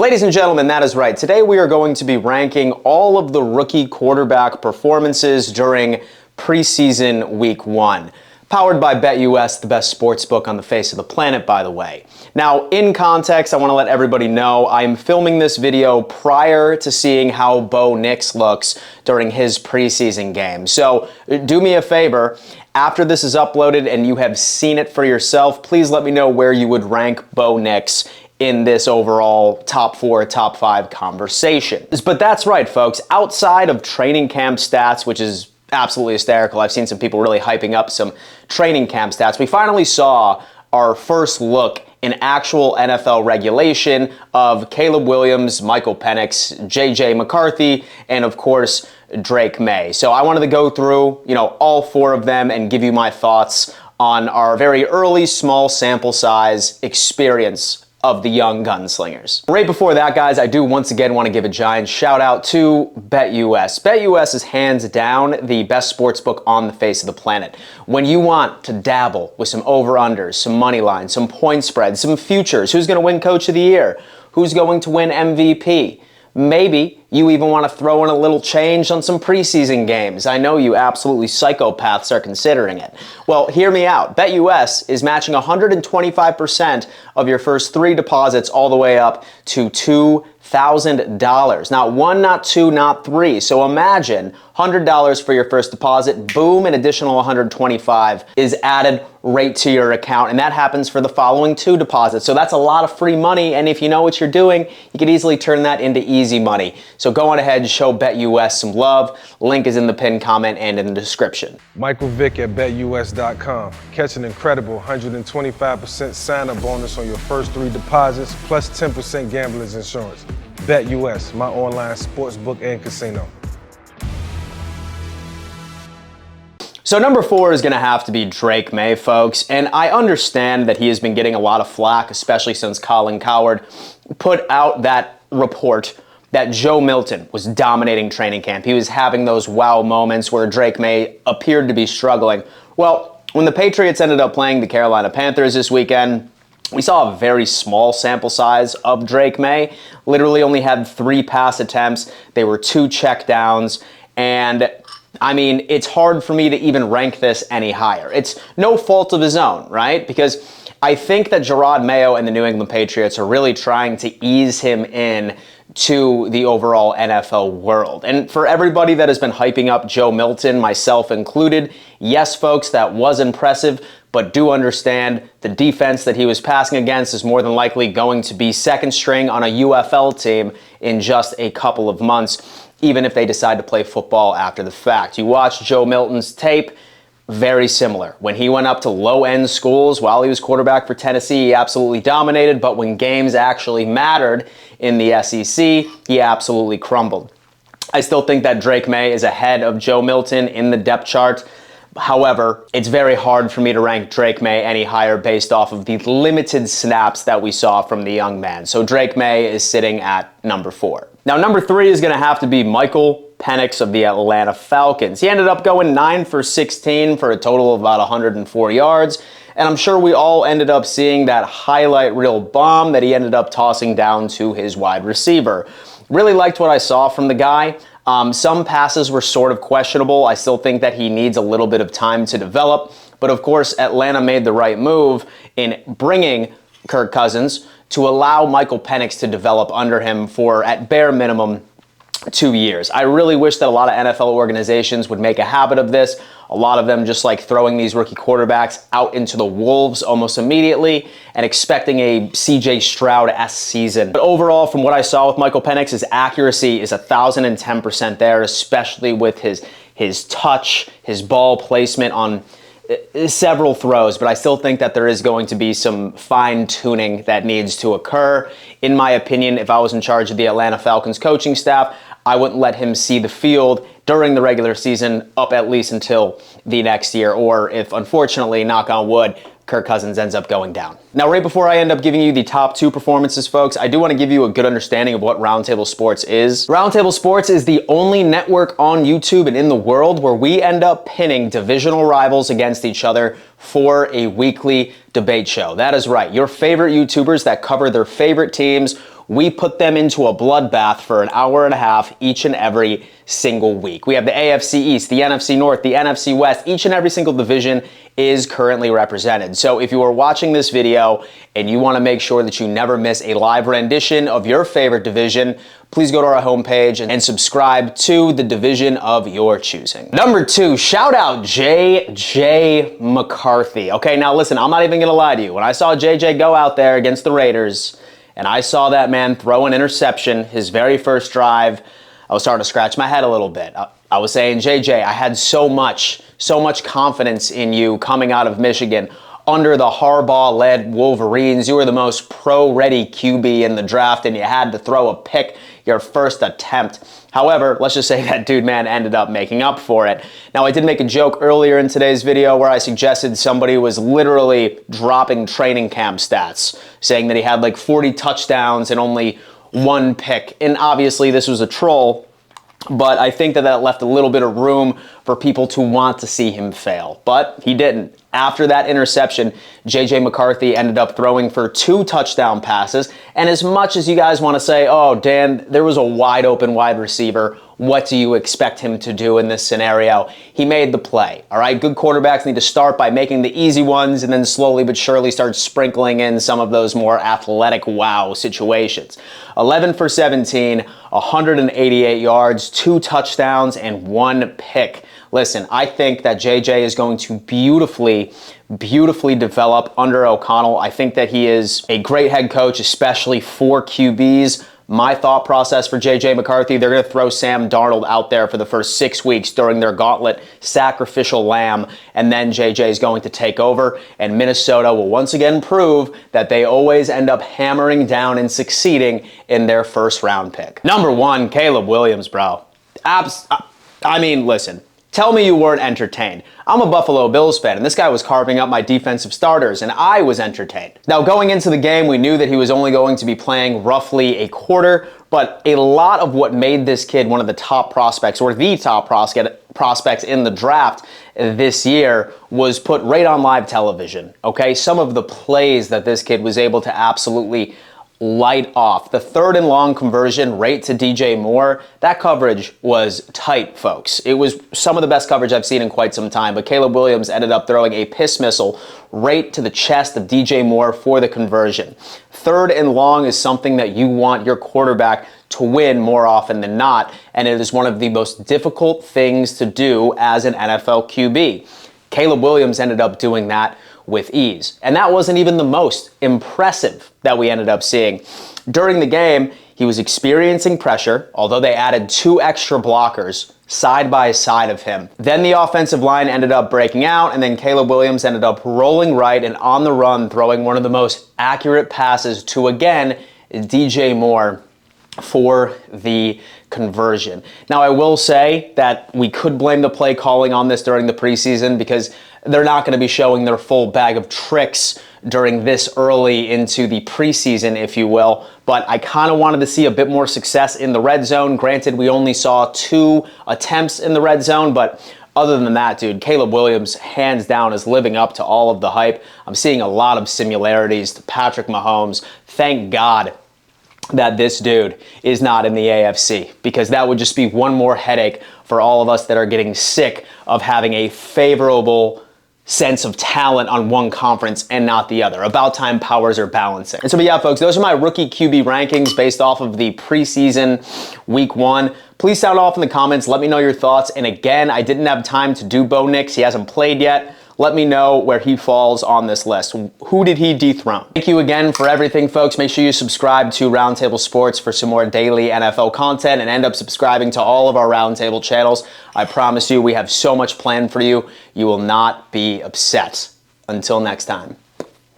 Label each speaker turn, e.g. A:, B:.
A: Ladies and gentlemen, that is right. Today we are going to be ranking all of the rookie quarterback performances during preseason week 1. Powered by BetUS, the best sports book on the face of the planet, by the way. Now, in context, I want to let everybody know I am filming this video prior to seeing how Bo Nix looks during his preseason game. So do me a favor, after this is uploaded and you have seen it for yourself, please let me know where you would rank Bo Nix in this overall top 4, top 5 conversation. But that's right, folks. Outside of training camp stats, which is absolutely hysterical, I've seen some people really hyping up some training camp stats, we finally saw our first look in actual NFL regulation of Caleb Williams, Micahel Penix, JJ McCarthy, and of course, Drake Maye. So I wanted to go through, all 4 of them and give you my thoughts on our very early, small sample size experience of the young gunslingers. Right before that, guys, I do once again want to give a giant shout out to BetUS. BetUS is hands down the best sports book on the face of the planet. When you want to dabble with some over-unders, some money lines, some point spreads, some futures, who's going to win Coach of the Year, who's going to win MVP, maybe you even want to throw in a little change on some preseason games. I know you absolutely psychopaths are considering it. Well, hear me out. BetUS is matching 125% of your first 3 deposits all the way up to $2,000. Not 1, not 2, not 3. So imagine $100 for your first deposit, boom, an additional $125 is added right to your account, and that happens for the following 2 deposits. So that's a lot of free money, and if you know what you're doing, you can easily turn that into easy money. So go on ahead and show BetUS some love. Link is in the pinned comment and in the description.
B: Michael Vick at BetUS.com. Catch an incredible 125% sign-up bonus on your first 3 deposits, plus 10% gambler's insurance. BetUS, my online sportsbook and casino.
A: So number 4 is going to have to be Drake Maye, folks, and I understand that he has been getting a lot of flack, especially since Colin Cowherd put out that report that Joe Milton was dominating training camp. He was having those wow moments where Drake Maye appeared to be struggling. Well, when the Patriots ended up playing the Carolina Panthers this weekend, we saw a very small sample size of Drake Maye. Literally only had 3 pass attempts. They were 2 checkdowns, and I mean, it's hard for me to even rank this any higher. It's no fault of his own, right? Because I think that Jerod Mayo and the New England Patriots are really trying to ease him in to the overall NFL world. And for everybody that has been hyping up Joe Milton, myself included, yes, folks, that was impressive, but do understand the defense that he was passing against is more than likely going to be second string on a UFL team in just a couple of months, even if they decide to play football after the fact. You watch Joe Milton's tape, very similar. When he went up to low-end schools while he was quarterback for Tennessee, he absolutely dominated, but when games actually mattered in the SEC, he absolutely crumbled. I still think that Drake Maye is ahead of Joe Milton in the depth chart. However, it's very hard for me to rank Drake Maye any higher based off of the limited snaps that we saw from the young man. So Drake Maye is sitting at number 4. Now, number 3 is going to have to be Micahel Penix of the Atlanta Falcons. He ended up going 9 for 16 for a total of about 104 yards. And I'm sure we all ended up seeing that highlight reel bomb that he ended up tossing down to his wide receiver. Really liked what I saw from the guy. Some passes were sort of questionable. I still think that he needs a little bit of time to develop. But of course, Atlanta made the right move in bringing Kirk Cousins to allow Micahel Penix to develop under him for, at bare minimum, 2 years. I really wish that a lot of NFL organizations would make a habit of this. A lot of them just like throwing these rookie quarterbacks out into the wolves almost immediately and expecting a CJ Stroud-esque season. But overall, from what I saw with Micahel Penix, his accuracy is 1,010% there, especially with his touch, his ball placement on several throws, but I still think that there is going to be some fine-tuning that needs to occur. In my opinion, if I was in charge of the Atlanta Falcons coaching staff, I wouldn't let him see the field during the regular season up at least until the next year, or if, unfortunately, knock on wood, Kirk Cousins ends up going down. Now, right before I end up giving you the top 2 performances, folks, I do want to give you a good understanding of what Roundtable Sports is. Roundtable Sports is the only network on YouTube and in the world where we end up pinning divisional rivals against each other for a weekly debate show. That is right. Your favorite YouTubers that cover their favorite teams we put them into a bloodbath for an hour and a half each and every single week. We have the AFC East, the NFC North, the NFC West. Each and every single division is currently represented. So if you are watching this video and you want to make sure that you never miss a live rendition of your favorite division, please go to our homepage and subscribe to the division of your choosing. Number 2, shout out JJ McCarthy. Okay, now listen, I'm not even going to lie to you. When I saw JJ go out there against the Raiders and I saw that man throw an interception his very first drive, I was starting to scratch my head a little bit. I was saying, JJ, I had so much confidence in you coming out of Michigan. Under the Harbaugh-led Wolverines, you were the most pro-ready QB in the draft, and you had to throw a pick your first attempt. However, let's just say that dude, man, ended up making up for it. Now, I did make a joke earlier in today's video where I suggested somebody was literally dropping training camp stats, saying that he had like 40 touchdowns and only 1 pick. And obviously, this was a troll, but I think that left a little bit of room for people to want to see him fail. But he didn't. After that interception, JJ McCarthy ended up throwing for 2 touchdown passes. And as much as you guys want to say, oh, Dan, there was a wide open wide receiver, what do you expect him to do in this scenario? He made the play. All right, good quarterbacks need to start by making the easy ones and then slowly but surely start sprinkling in some of those more athletic wow situations. 11 for 17, 188 yards, 2 touchdowns, and 1 pick. Listen, I think that JJ is going to beautifully develop under O'Connell. I think that he is a great head coach, especially for QBs. My thought process for JJ McCarthy, they're going to throw Sam Darnold out there for the first 6 weeks during their gauntlet, sacrificial lamb, and then JJ is going to take over, and Minnesota will once again prove that they always end up hammering down and succeeding in their first round pick. Number 1, Caleb Williams, bro. I mean, listen. Tell me you weren't entertained. I'm a Buffalo Bills fan, and this guy was carving up my defensive starters, and I was entertained. Now, going into the game, we knew that he was only going to be playing roughly a quarter, but a lot of what made this kid one of the top prospects, or the top prospects in the draft this year, was put right on live television, okay? Some of the plays that this kid was able to absolutely light off. The 3rd and long conversion right to DJ Moore, that coverage was tight, folks. It was some of the best coverage I've seen in quite some time, but Caleb Williams ended up throwing a piss missile right to the chest of DJ Moore for the conversion. 3rd and long is something that you want your quarterback to win more often than not, and it is one of the most difficult things to do as an NFL QB. Caleb Williams ended up doing that with ease. And that wasn't even the most impressive that we ended up seeing. During the game, he was experiencing pressure, although they added 2 extra blockers side by side of him. Then the offensive line ended up breaking out, and then Caleb Williams ended up rolling right and on the run, throwing one of the most accurate passes to, again, DJ Moore for the conversion. Now, I will say that we could blame the play calling on this during the preseason because they're not going to be showing their full bag of tricks during this early into the preseason, if you will. But I kind of wanted to see a bit more success in the red zone. Granted, we only saw 2 attempts in the red zone, but other than that, dude, Caleb Williams, hands down, is living up to all of the hype. I'm seeing a lot of similarities to Patrick Mahomes. Thank God that this dude is not in the AFC, because that would just be one more headache for all of us that are getting sick of having a favorable sense of talent on one conference and not the other. About time powers are balancing. And so, but yeah, folks, those are my rookie QB rankings based off of the preseason week 1. Please sound off in the comments. Let me know your thoughts. And again, I didn't have time to do Bo Nix. He hasn't played yet. Let me know where he falls on this list. Who did he dethrone? Thank you again for everything, folks. Make sure you subscribe to Roundtable Sports for some more daily NFL content and end up subscribing to all of our Roundtable channels. I promise you, we have so much planned for you. You will not be upset. Until next time.